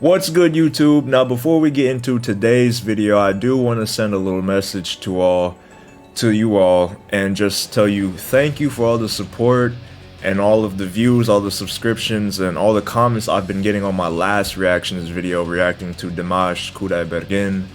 What's good, YouTube? Now, before we get into today's video, I do want to send a little message to you all, and just tell you thank you for all the support and all of the views, all the subscriptions, and all the comments I've been getting on my last reactions video reacting to Dimash Kudaibergen.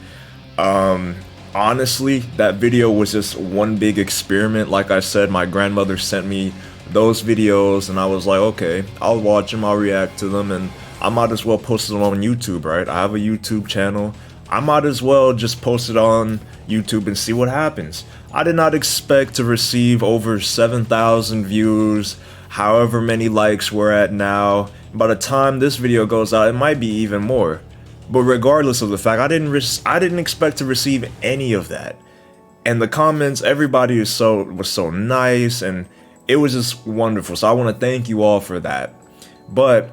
Honestly, that video was just one big experiment. Like I said, my grandmother sent me those videos, and I was like, okay, I'll watch them, I'll react to them, and I might as well post it on YouTube, right? I have a YouTube channel. I might as well just post it on YouTube and see what happens. I did not expect to receive over 7,000 views, however many likes we're at now. By the time this video goes out, it might be even more. But regardless of the fact, I didn't expect to receive any of that. And the comments, everybody was so nice, and it was just wonderful. So I want to thank you all for that. But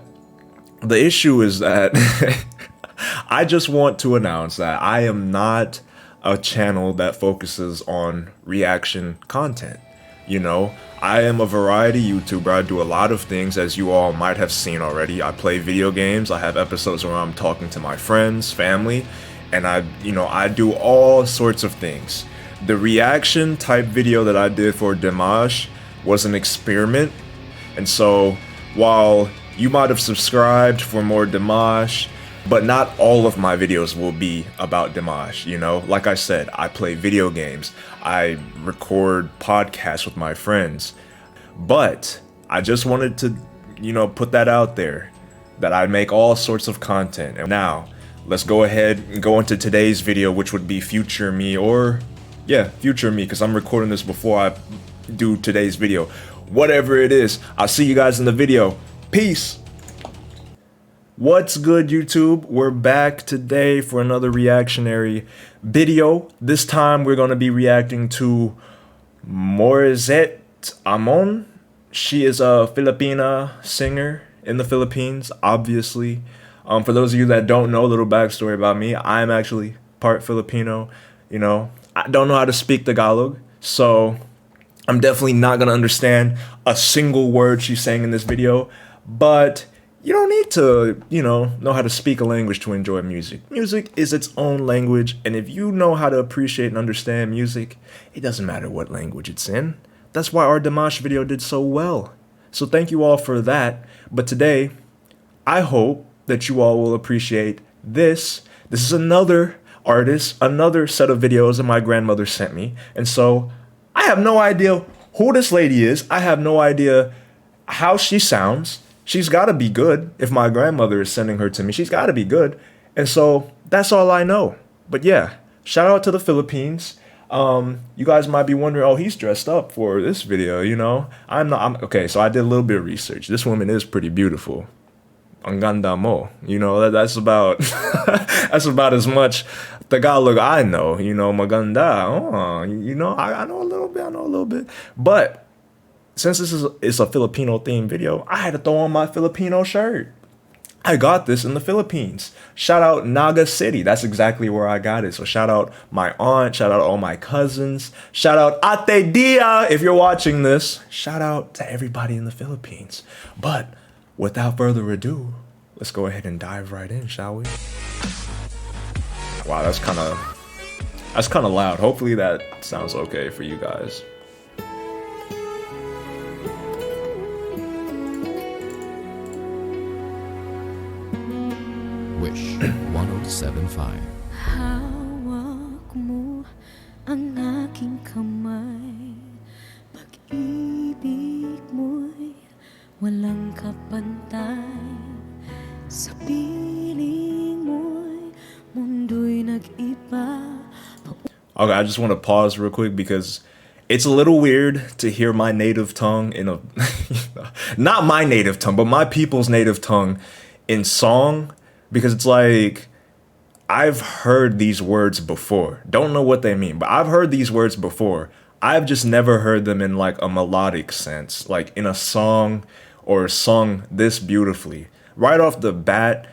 the issue is that I just want to announce that I am not a channel that focuses on reaction content. You know, I am a variety YouTuber. I do a lot of things, as you all might have seen already. I play video games. I have episodes where I'm talking to my friends, family, and I do all sorts of things. The reaction type video that I did for Dimash was an experiment, and so while you might have subscribed for more Dimash, but not all of my videos will be about Dimash, you know? Like I said, I play video games, I record podcasts with my friends, but I just wanted to, put that out there, that I make all sorts of content. And now, let's go ahead and go into today's video, which would be future me, future me, because I'm recording this before I do today's video. Whatever it is, I'll see you guys in the video. Peace. What's good, YouTube? We're back today for another reactionary video. This time we're going to be reacting to Morissette Amon. She is a Filipina singer in the Philippines, obviously. For those of you that don't know, a little backstory about me, I'm actually part Filipino. I don't know how to speak Tagalog, so I'm definitely not going to understand a single word she's saying in this video. But you don't need to, know how to speak a language to enjoy music. Music is its own language, and if you know how to appreciate and understand music, it doesn't matter what language it's in. That's why our Dimash video did so well. So thank you all for that. But today, I hope that you all will appreciate this. This is another artist, another set of videos that my grandmother sent me. And so I have no idea who this lady is. I have no idea how she sounds. She's got to be good. If my grandmother is sending her to me, she's got to be good. And so that's all I know. But yeah, shout out to the Philippines. You guys might be wondering, oh, he's dressed up for this video, okay, so I did a little bit of research. This woman is pretty beautiful. Ang ganda mo. That's about that's about as much Tagalog I know. Maganda. Oh, I know a little bit. But since it's a Filipino themed video, I had to throw on my Filipino shirt. I got this in the Philippines. Shout out Naga City. That's exactly where I got it. So shout out my aunt, shout out all my cousins, shout out Ate Dia if you're watching this. Shout out to everybody in the Philippines. But without further ado, let's go ahead and dive right in, shall we? Wow, that's kind of loud. Hopefully that sounds okay for you guys. Wish 1075. Hawak mo ang aking kamay, pag-ibig mo'y walang kapantay, sa piling mo'y mundo'y nag-iba. Okay, I just want to pause real quick because it's a little weird to hear my native tongue in a not my native tongue, but my people's native tongue in song. Because it's like, I've heard these words before. Don't know what they mean, but I've heard these words before. I've just never heard them in like a melodic sense, like in a song or sung this beautifully. Right off the bat,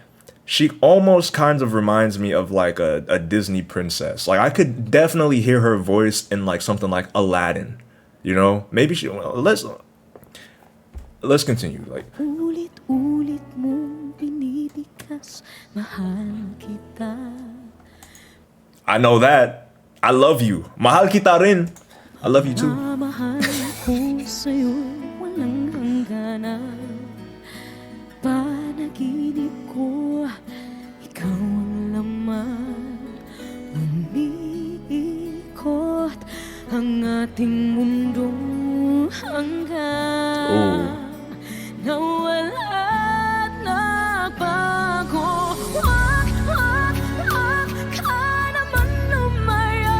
she almost kind of reminds me of like a Disney princess. Like I could definitely hear her voice in like something like Aladdin. Maybe let's continue. Like, Ulit-ulit mong binibigay wakas mahal kita. I know that. I love you. Mahal kita rin. I love you too. Mahal ko sa'yo'y walang hangganan. Panaginip ko, ikaw ang laman. Umiikot ang ating mundo hanggang nawala't nagbago. Wag ka naman lumaya.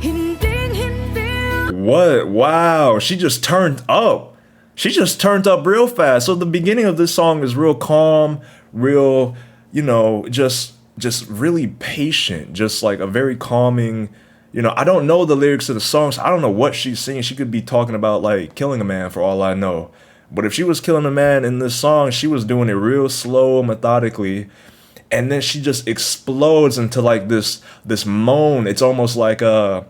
Hinding-hindi. What? Wow, she just turned up. She just turned up real fast. So the beginning of this song is real calm, real, you know, just really patient, just like a very calming, you know, I don't know the lyrics of the songs. I don't know what she's singing. She could be talking about like killing a man for all I know. But if she was killing a man in this song, she was doing it real slow, methodically. And then she just explodes into like this moan. It's almost like a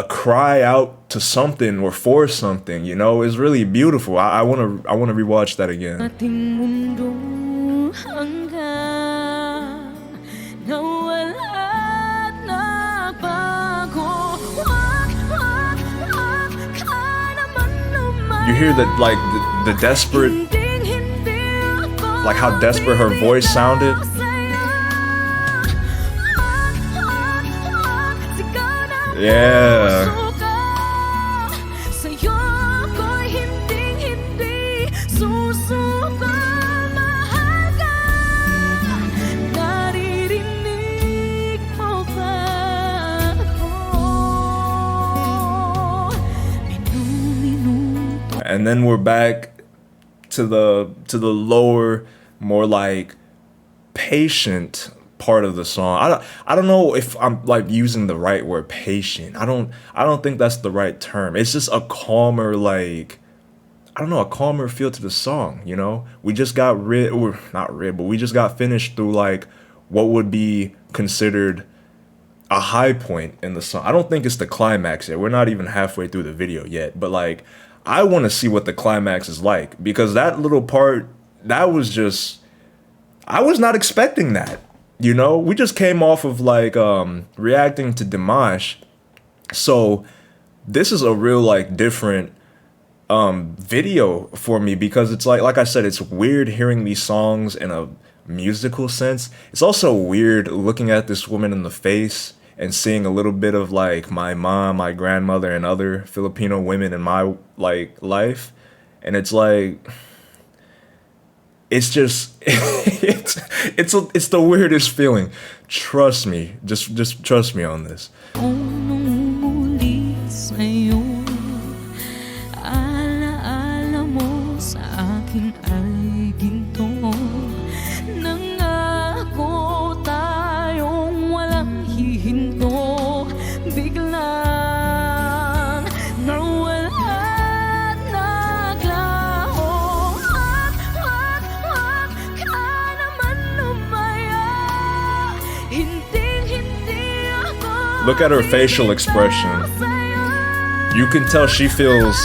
cry out to something or for something, you know. It's really beautiful. I want to rewatch that again. Ating mundo hanggang nawala't nagbago. Wag ka naman lumaya. You hear that, like the desperate, like how desperate her voice sounded. Yeah. And then we're back to the lower, more like patient part of the song. I don't know if I'm like using the right word, patient. I don't think that's the right term. It's just a calmer, like, I don't know, a calmer feel to the song, you know? We just got but we just got finished through like what would be considered a high point in the song. I don't think it's the climax yet. We're not even halfway through the video yet, but like I want to see what the climax is like, because that little part, that was just, I was not expecting that. You know, we just came off of like reacting to Dimash. So this is a real like different video for me, because it's like I said, it's weird hearing these songs in a musical sense. It's also weird looking at this woman in the face and seeing a little bit of like my mom, my grandmother, and other Filipino women in my like life. And it's like, it's just it's the weirdest feeling. Trust me, just trust me on this. Look at her facial expression. You can tell she feels.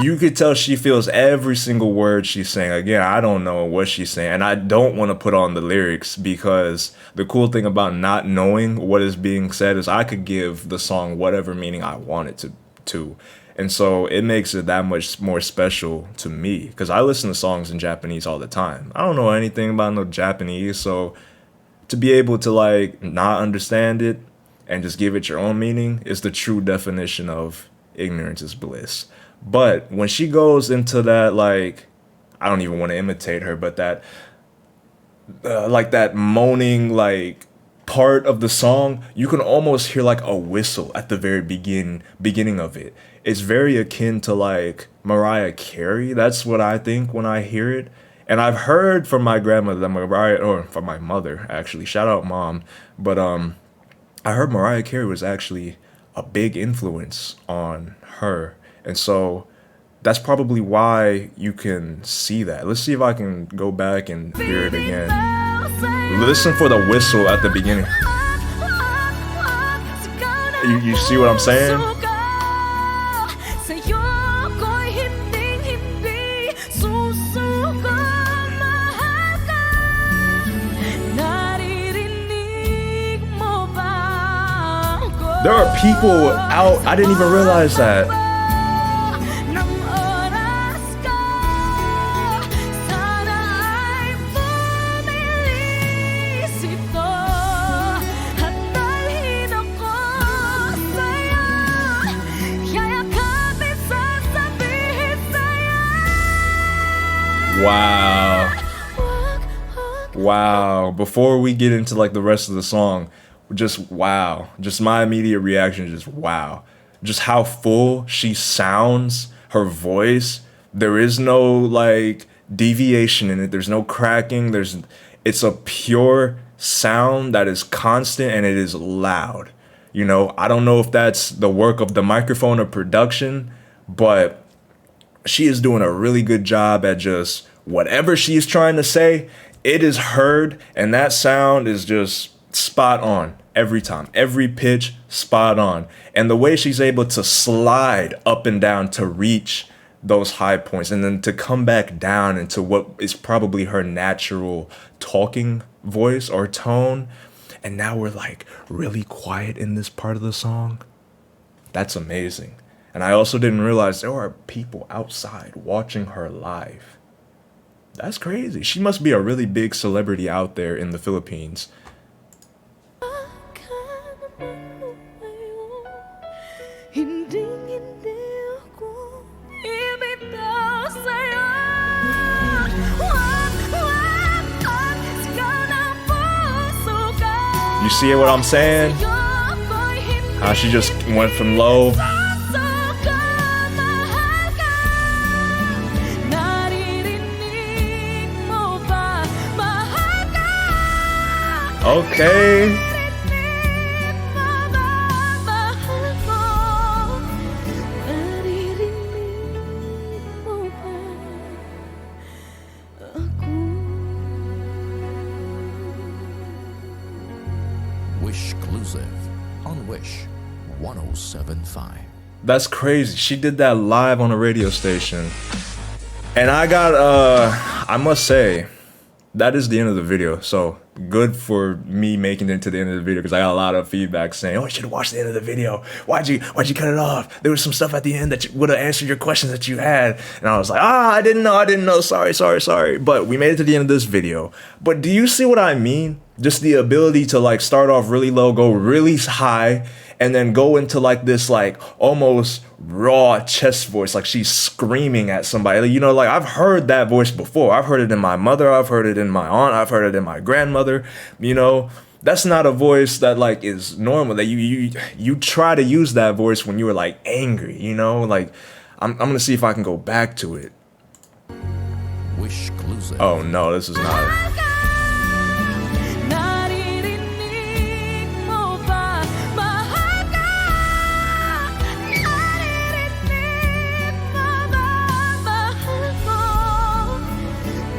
You could tell she feels every single word she's saying. Again, I don't know what she's saying, and I don't want to put on the lyrics, because the cool thing about not knowing what is being said is I could give the song whatever meaning I want it to. And so it makes it that much more special to me, because I listen to songs in Japanese all the time. I don't know anything about no Japanese, so to be able to like not understand it and just give it your own meaning is the true definition of ignorance is bliss. But when she goes into that, like, I don't even want to imitate her, but that like that moaning like part of the song, you can almost hear like a whistle at the very beginning of it. It's very akin to like Mariah Carey. That's what I think when I hear it. And I've heard from my grandmother that or from my mother actually, shout out mom, but I heard Mariah Carey was actually a big influence on her. And so that's probably why you can see that. Let's see if I can go back and hear it again. Listen for the whistle at the beginning. You see what I'm saying? There are people out, I didn't even realize that. Ng oras ka, sana ay bumilis ito at dalhin ako sa'yo, yayakapin, sasabihin sa'yo. Wow. Wag, wag, Wow. Before we get into like the rest of the song, just wow. Just my immediate reaction, just wow. Just how full she sounds, her voice. There is no like deviation in it. There's no cracking. It's a pure sound that is constant and it is loud. You know, I don't know if that's the work of the microphone or production, but she is doing a really good job at just whatever she's trying to say, it is heard, and that sound is just spot on every time. Every pitch, spot on. And the way she's able to slide up and down to reach those high points and then to come back down into what is probably her natural talking voice or tone. And now we're like really quiet in this part of the song. That's amazing. And I also didn't realize there are people outside watching her live. That's crazy. She must be a really big celebrity out there in the Philippines. ka naman lumayo, hindi ako ibitaw sa'yo. Wag, wag, wag, sigaw ng puso ka. You see what I'm saying? Sa'yo ako'y hindi How she just went from low. susuka, mahal ka. Naririnig mo ba, mahal ka? Okay. Naririnig mo ba, mahal ko? Naririnig mo ba ako? Wish exclusive on Wish 1075. That's crazy. She did that live on a radio station. And I got I must say, that is the end of the video. So good for me making it to the end of the video, because I got a lot of feedback saying, "Oh, you should have watched the end of the video. Why'd you cut it off? There was some stuff at the end that would have answered your questions that you had." And I was like, I didn't know. Sorry. But we made it to the end of this video. But do you see what I mean? Just the ability to like start off really low, go really high, and then go into like this like almost raw chest voice, like she's screaming at somebody. You know, like I've heard that voice before. I've heard it in my mother, I've heard it in my aunt, I've heard it in my grandmother. You know, that's not a voice that like is normal. That you try to use that voice when you were like angry. You know, like I'm gonna see if I can go back to it. Wish exclusive. Oh no, this is not. Naririnig mo ba, mahal ka? Naririnig mo ba, mahal ko?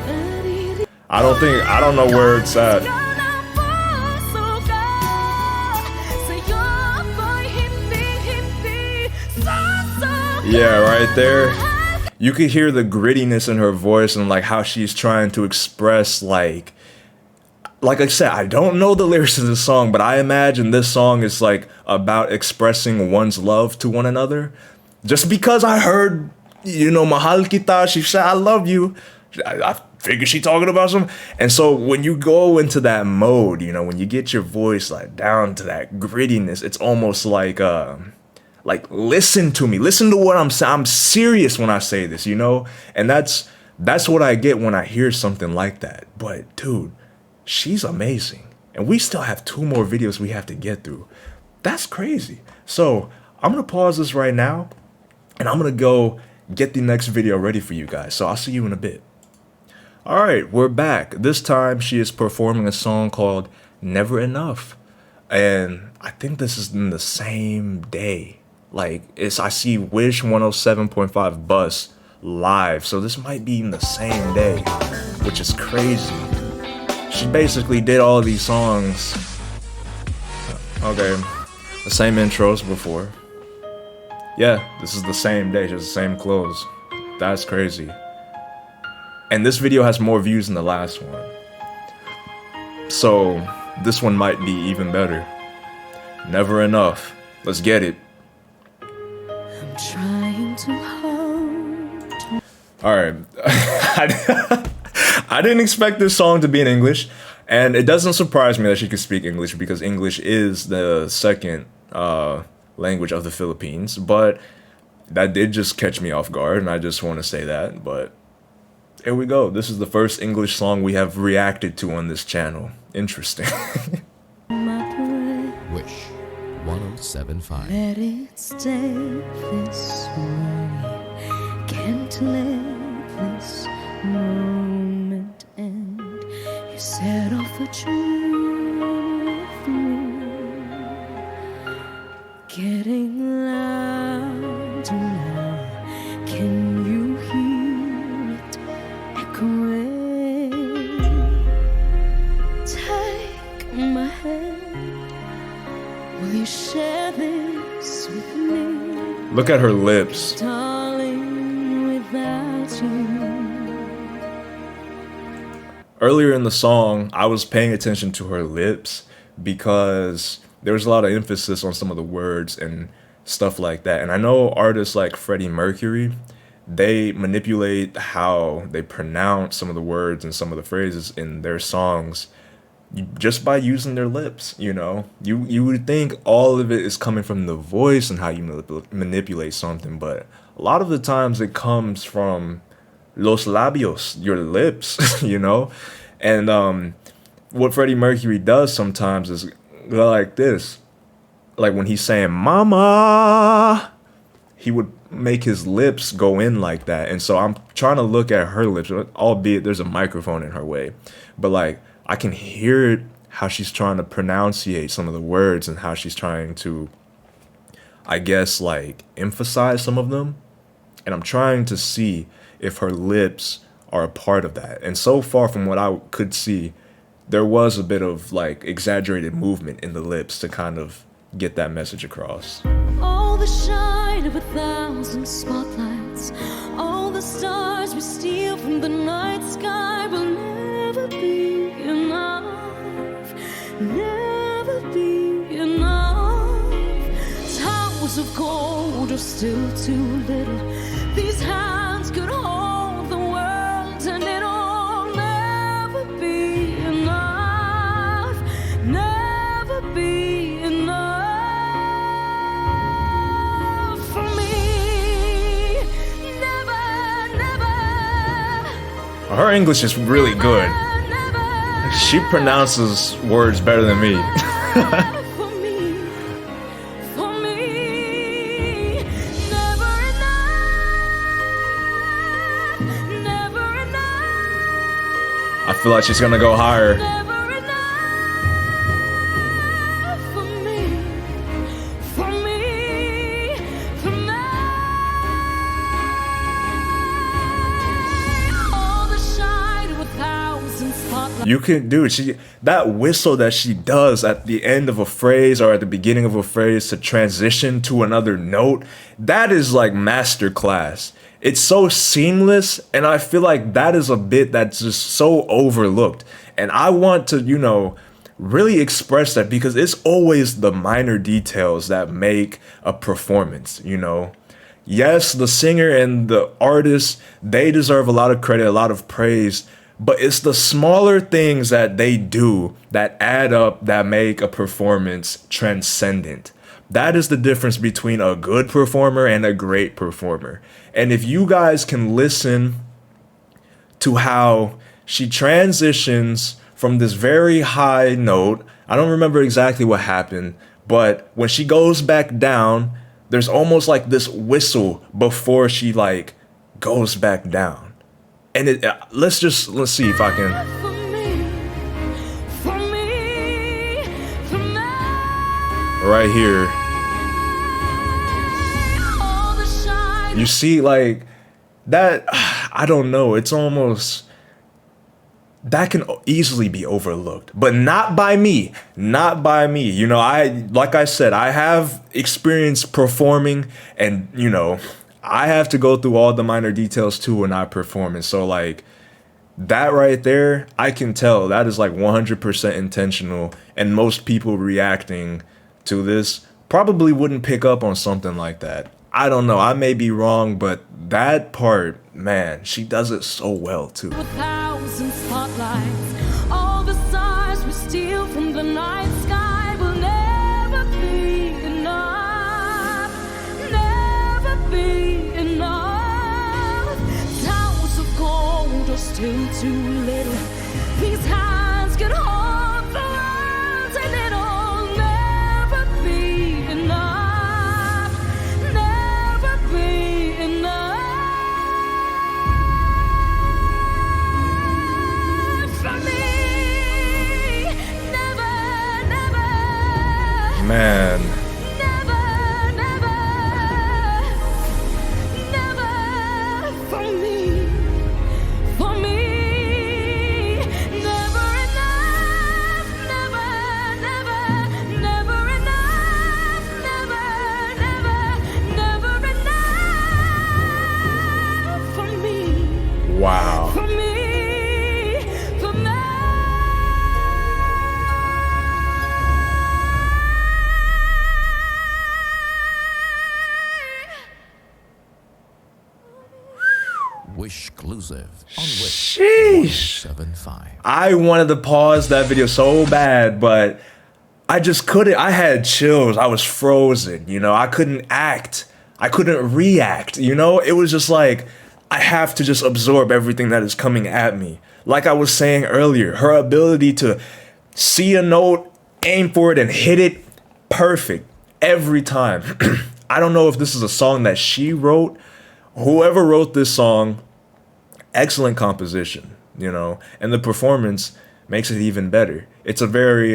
Naririnig I don't know where it's at. sigaw ng puso ka. Sa'yo ako'y hindi susuka. Yeah, right there. You could hear the grittiness in her voice and like how she's trying to express like I said, I don't know the lyrics of the song, but I imagine this song is like about expressing one's love to one another. Just because I heard, you know, mahal kita, she said I love you, I figure she talking about some. And so when you go into that mode, you know, when you get your voice like down to that grittiness, it's almost like listen to me, listen to what I'm saying. I'm serious when I say this, you know? And that's what I get when I hear something like that. But dude, she's amazing. And we still have 2 more videos we have to get through. That's crazy. So I'm gonna pause this right now and I'm gonna go get the next video ready for you guys. So I'll see you in a bit. All right, we're back. This time she is performing a song called Never Enough. And I think this is in the same day. Like I see Wish 107.5 bus live. So this might be in the same day, which is crazy. She basically did all of these songs. Okay, the same intros before. Yeah, this is the same day, just the same clothes. That's crazy. And this video has more views than the last one. So this one might be even better. Never Enough. Let's get it. I'm trying to hold. All right. I didn't expect this song to be in English, and it doesn't surprise me that she could speak English because English is the second language of the Philippines, but that did just catch me off guard, and I just want to say that. But here we go. This is the first English song we have reacted to on this channel. Interesting. My breath, Wish 1075. let it stay this way. Can't let this moment end. You set off a dream with me, getting louder now. Can you hear it echoing? Take my hand. Will you share this with me? Look at her lips. Darling, without you. Earlier in the song, I was paying attention to her lips because there was a lot of emphasis on some of the words and stuff like that. And I know artists like Freddie Mercury, they manipulate how they pronounce some of the words and some of the phrases in their songs just by using their lips, you know. You would think all of it is coming from the voice and how you manipulate something, but a lot of the times it comes from los labios, your lips, you know. And what Freddie Mercury does sometimes is go like this. Like when he's saying mama, he would make his lips go in like that. And so I'm trying to look at her lips, albeit there's a microphone in her way, but like I can hear it, how she's trying to pronunciate some of the words and how she's trying to, I guess, like emphasize some of them. And I'm trying to see if her lips are a part of that. And so far from what I could see, there was a bit of like exaggerated movement in the lips to kind of get that message across. All the shine of 1,000 spotlights, all the stars we steal from the night sky will never be enough, never be enough. Towers of gold are still too little. These hands could hold the world, and it'll never be enough, never be enough for me. Never, never. Her English is really good. Never, She pronounces words better than me. for me, for me. Never enough, never enough. I feel like she's gonna go higher. Never enough for me, for me, for me. All the shine of 1,000 spotlights. You can, dude, that whistle that she does at the end of a phrase or at the beginning of a phrase to transition to another note, that is like masterclass. It's so seamless, and I feel like that is a bit that's just so overlooked. And I want to, you know, really express that because it's always the minor details that make a performance, you know. Yes, the singer and the artist, they deserve a lot of credit, a lot of praise, but it's the smaller things that they do that add up that make a performance transcendent. That is the difference between a good performer and a great performer. And if you guys can listen to how she transitions from this very high note, I don't remember exactly what happened, but when she goes back down, there's almost like this whistle before she like goes back down. And let's see if I can. For me, for me, for me. Right here. All the shine. You see, like, that, I don't know, it's almost, that can easily be overlooked, but not by me, not by me. You know, like I said, I have experience performing, and, you know, I have to go through all the minor details too when I perform. And so, like, that right there, I can tell that is like 100% intentional, and most people reacting to this probably wouldn't pick up on something like that. I don't know, I may be wrong, but that part, man, she does it so well too. 1,000 spotlights, all the stars we steal from the night sky will never be enough, never be enough. Towers of gold are still too little. These hands can hold the world, and it'll never be enough, never be enough for me. Never, never, Man, never, never, never for me, for me. Never enough, never, never, never enough, never, never, never enough for me, wow. for me, for me. Wish exclusive on Wish Sheesh. 1075. I wanted to pause that video so bad, but I just couldn't. I had chills. I was frozen, you know. I couldn't act. I couldn't react, you know. It was just like, I have to just absorb everything that is coming at me. Like I was saying earlier, her ability to see a note, aim for it, and hit it perfect every time. I don't know if this is a song that she wrote. Whoever wrote this song, excellent composition, you know, and the performance makes it even better. It's a very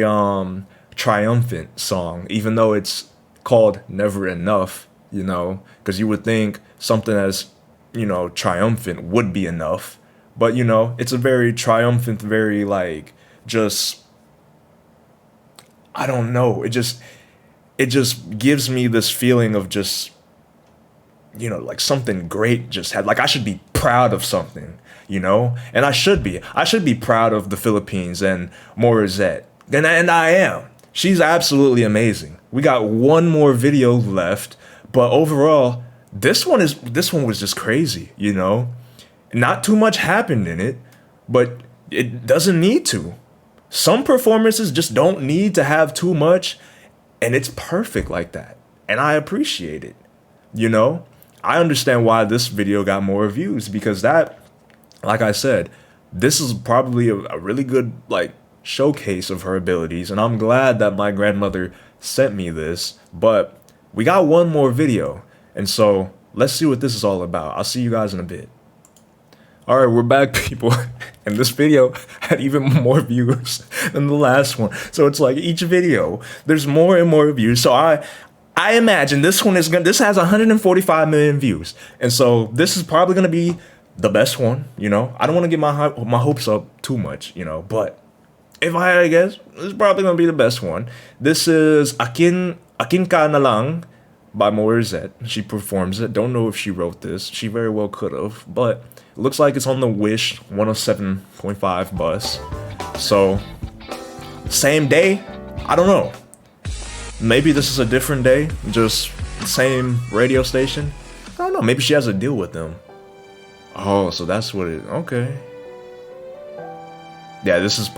triumphant song, even though it's called Never Enough, you know, because you would think something as, you know, triumphant would be enough, but you know, it's a very triumphant, very like just, I don't know, it just gives me this feeling of just, you know, like something great just had, like I should be proud of something, you know, and I should be proud of the Philippines and Morissette, and I am. She's absolutely amazing. We got one more video left, but overall, this one was just crazy, you know. Not too much happened in it, but it doesn't need to. Some performances just don't need to have too much, and it's perfect like that, and I appreciate it, you know. I understand why this video got more views, because that, like I said, this is probably a really good like showcase of her abilities, and I'm glad that my grandmother sent me this. But we got one more video, and so let's see what this is all about. I'll see you guys in a bit. All right, we're back, people, and this video had even more views than the last one. So it's like each video, there's more and more views. So I imagine this has 145 million views, and so this is probably gonna be the best one. You know, I don't want to get my hopes up too much, you know, but if I had to guess, this is probably gonna be the best one. This is Akin Ka Na Lang by Morissette. She performs it. Don't know if she wrote this. She very well could have, but it looks like it's on the Wish 107.5 bus. So same day, I don't know. Maybe this is a different day, just same radio station. I don't know, maybe she has a deal with them. Oh, so that's what it, okay. Yeah, this is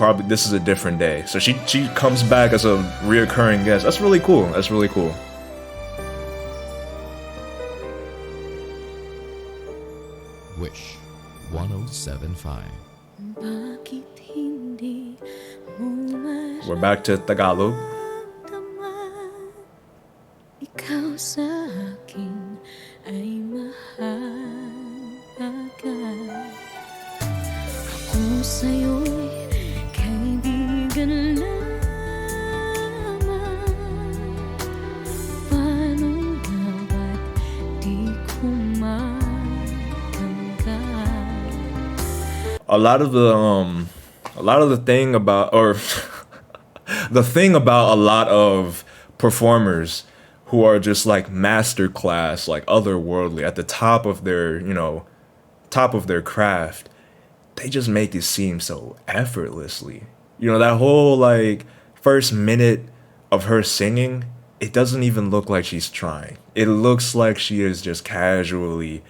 a different day. So she comes back as a reoccurring guest. That's really cool. That's really cool. Wish 1075. Bakit hindi mo We're back to Tagalog. maramdaman? Ikaw sa akin ay mahalaga. Ako sa'yo'y kaibigan lamang. Paano nga ba't di ko matanggap? A lot of the thing about, or the thing about a lot of performers who are just like masterclass, like otherworldly, at the top of their, you know, top of their craft, they just make it seem so effortlessly. You know, that whole like first minute of her singing, it doesn't even look like she's trying. It looks like she is just casually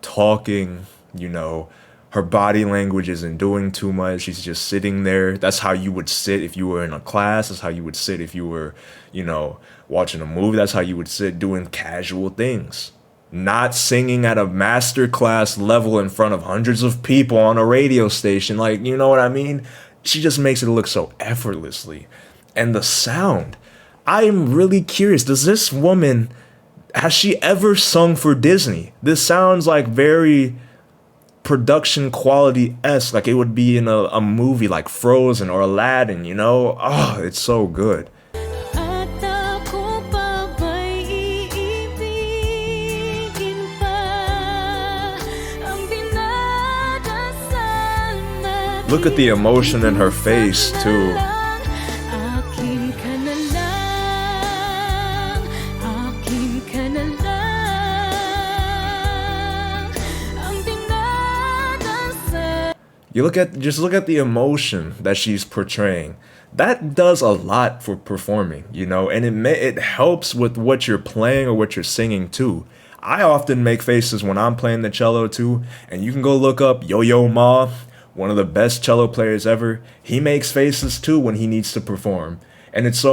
talking, you know, her body language isn't doing too much. She's just sitting there. That's how you would sit if you were in a class. That's how you would sit if you were, you know, watching a movie. That's how you would sit doing casual things. Not singing at a master class level in front of hundreds of people on a radio station. Like, you know what I mean? She just makes it look so effortlessly. And the sound, I'm really curious. Does this woman, has she ever sung for Disney? This sounds like very production quality-esque, like it would be in a movie like Frozen or Aladdin, you know? Oh, it's so good. At ako pa ba'y iibigin pa ang dinadasal na Look at the emotion in her face too. akin ka na lang, akin ka na lang ang dinadasal. Just look at the emotion that she's portraying. That does a lot for performing, you know, and it helps with what you're playing or what you're singing too. I often make faces when I'm playing the cello too, and you can go look up Yo-Yo Ma, one of the best cello players ever. He makes faces too when he needs to perform. And it's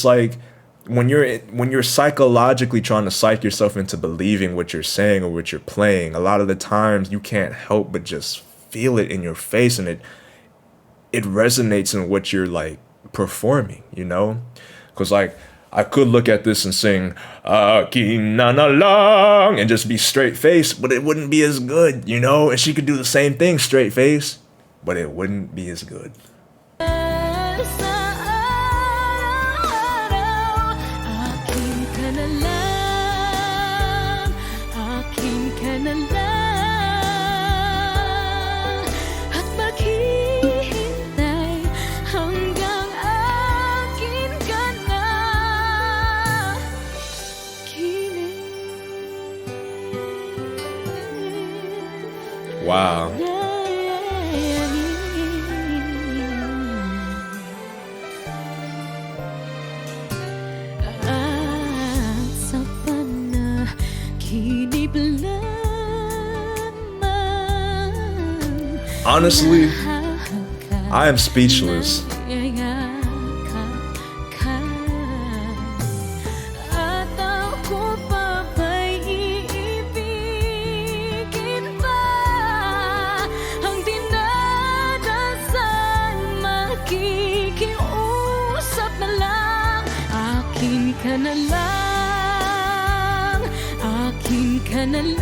like when you're psychologically trying to psych yourself into believing what you're saying or what you're playing, a lot of the times you can't help but just feel it in your face, and it resonates in what you're like performing, you know? Because like I could look at this and sing Akin na na lang and just be straight face, but it wouldn't be as good, you know? And she could do the same thing straight face, but it wouldn't be as good. Sa araw-araw, akin ka na lang, akin ka na lang, at maghihintay hanggang akin ka na. Kilig. Wow. At sa panaginip lamang Honestly, I am speechless. yayakap ka. At ako pa ba'y iibigin pa ang dinadasal, makikiusap na lang. Akin ka na lang, akin ka na lang,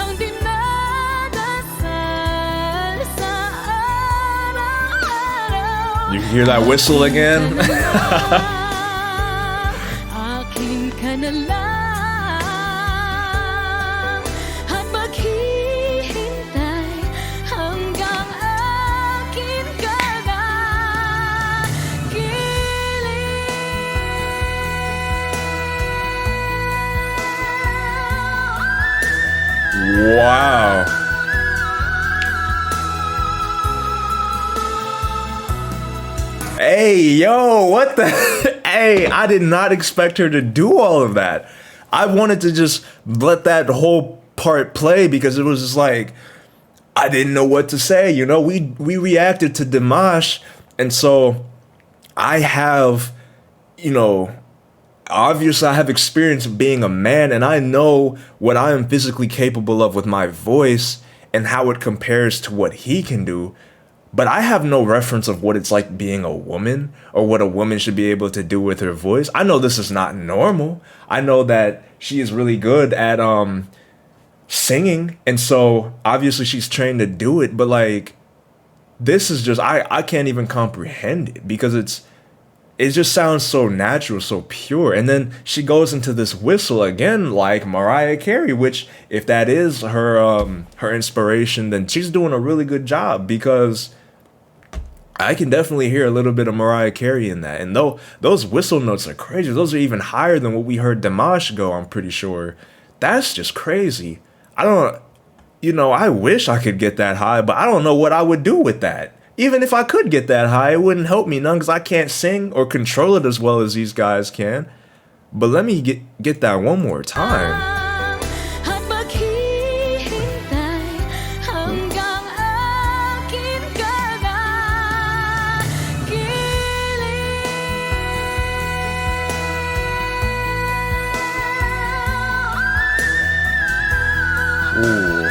ang dinadasal sa araw-araw. You hear that whistle again? Akin ka na lang, at maghihintay hanggang akin ka na. Wow. Hey, yo, what the? Hey, I did not expect her to do all of that. I wanted to just let that whole part play because it was just like, I didn't know what to say. You know, we reacted to Dimash, and so I have, you know, obviously I have experience of being a man, and I know what I am physically capable of with my voice and how it compares to what he can do. But I have no reference of what it's like being a woman or what a woman should be able to do with her voice. I know this is not normal. I know that she is really good at singing, and so obviously she's trained to do it, but like this is just I can't even comprehend it because it just sounds so natural, so pure. And then she goes into this whistle again like Mariah Carey, which if that is her inspiration, then she's doing a really good job because I can definitely hear a little bit of Mariah Carey in that. And though those whistle notes are crazy, those are even higher than what we heard Dimash go, I'm pretty sure. That's just crazy. I wish I could get that high, but I don't know what I would do with that. even if I could get that high, it wouldn't help me none because I can't sing or control it as well as these guys can. But let me get that one more time. At maghihintay hanggang akin ka na Ooh.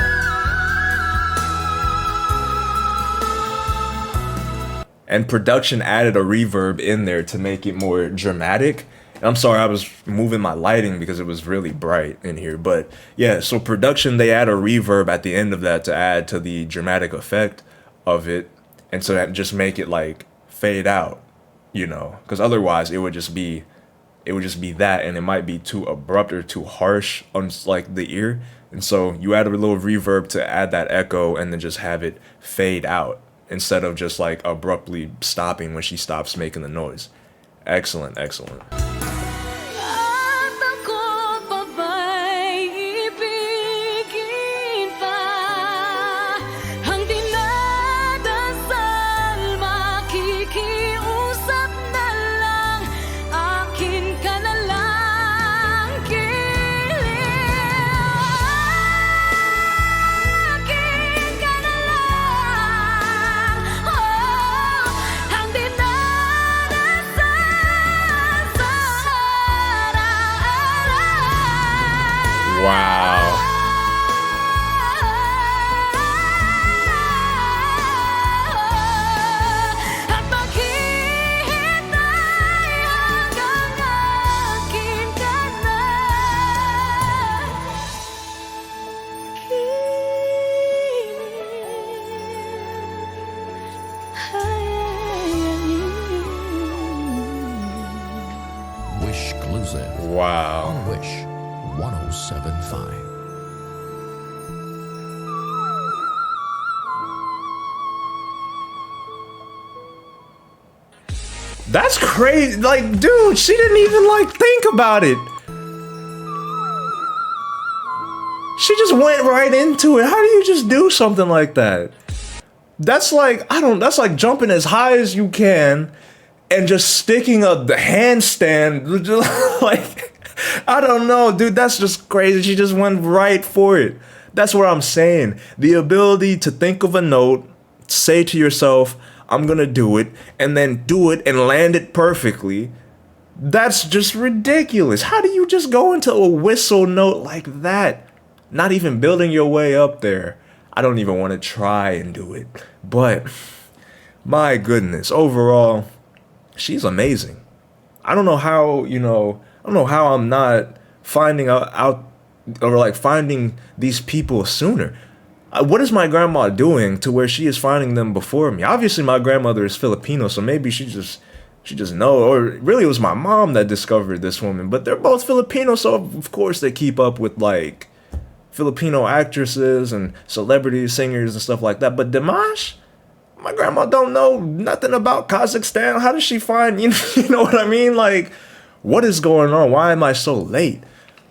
And production added a reverb in there to make it more dramatic. And I'm sorry, I was moving my lighting because it was really bright in here. But yeah, so production, they add a reverb at the end of that to add to the dramatic effect of it. And so that just make it like fade out, you know, because otherwise it would just be that, and it might be too abrupt or too harsh on like the ear. And so you add a little reverb to add that echo and then just have it fade out instead of just like abruptly stopping when she stops making the noise. Excellent, excellent. At ako pa ba'y ibigin pa? Ang dinadasal, makikiusap na lang, akin ka na lang, akin ka na lang. Ang dinadasal sa araw-araw. Wow. At maghihintay hanggang akin ka na Wish Exclusive Wow. on Wish 1075. That's crazy. Like, dude, she didn't even like think about it. She just went right into it. How do you just do something like that? That's like, that's like jumping as high as you can and just sticking the handstand. Like, I don't know, dude, that's just crazy. She just went right for it. That's what I'm saying. The ability to think of a note, say to yourself, I'm gonna do it, and then do it and land it perfectly. That's just ridiculous. How do you just go into a whistle note like that? Not even building your way up there. I don't even want to try and do it. But my goodness, overall, she's amazing. I don't know how, I don't know how I'm not finding out or like finding these people sooner. What is my grandma doing to where she is finding them before me? Obviously, my grandmother is Filipino, so maybe she just knows. Or really, it was my mom that discovered this woman. But they're both Filipino, so of course they keep up with like Filipino actresses and celebrities, singers, and stuff like that. But Dimash, my grandma don't know nothing about Kazakhstan. How does she find, you know what I mean? Like, what is going on? Why am I so late?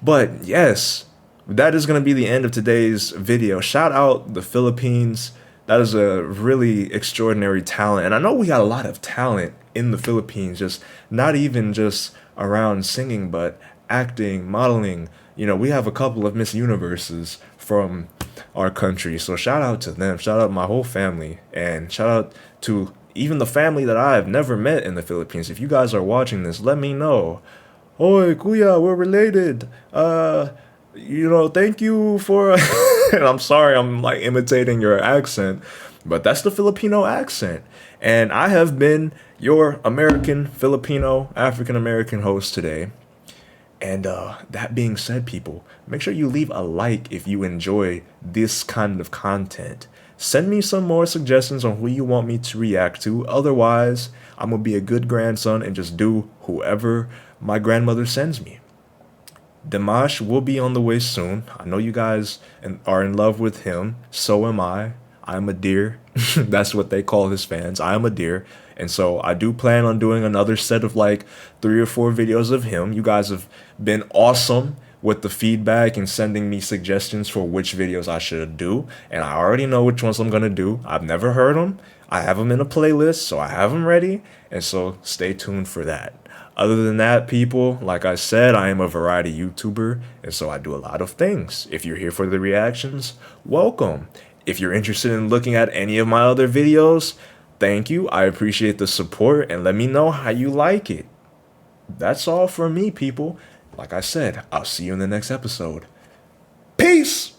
But yes, that is going to be the end of today's video. Shout out the Philippines. That is a really extraordinary talent. And I know we got a lot of talent in the Philippines, just not even just around singing, but acting, modeling. We have a couple of Miss Universes from our country. So shout out to them. Shout out my whole family. And shout out to even the family that I have never met in the Philippines. If you guys are watching this, let me know. Oi, kuya, we're related. Thank you for... and I'm sorry, I'm like imitating your accent. But that's the Filipino accent. And I have been your American, Filipino, African-American host today. And that being said, people, make sure you leave a like if you enjoy this kind of content. Send me some more suggestions on who you want me to react to. Otherwise, I'm going to be a good grandson and just do whoever my grandmother sends me. Dimash will be on the way soon. I know you guys are in love with him. So am I. I'm a deer. That's what they call his fans. I am a deer. And so I do plan on doing another set of like 3 or 4 videos of him. You guys have been awesome with the feedback and sending me suggestions for which videos I should do. And I already know which ones I'm going to do. I've never heard them. I have them in a playlist, so I have them ready. And so stay tuned for that. Other than that, people, like I said, I am a variety YouTuber, and so I do a lot of things. If you're here for the reactions, welcome. If you're interested in looking at any of my other videos, thank you. I appreciate the support, and let me know how you like it. That's all from me, people. Like I said, I'll see you in the next episode. Peace!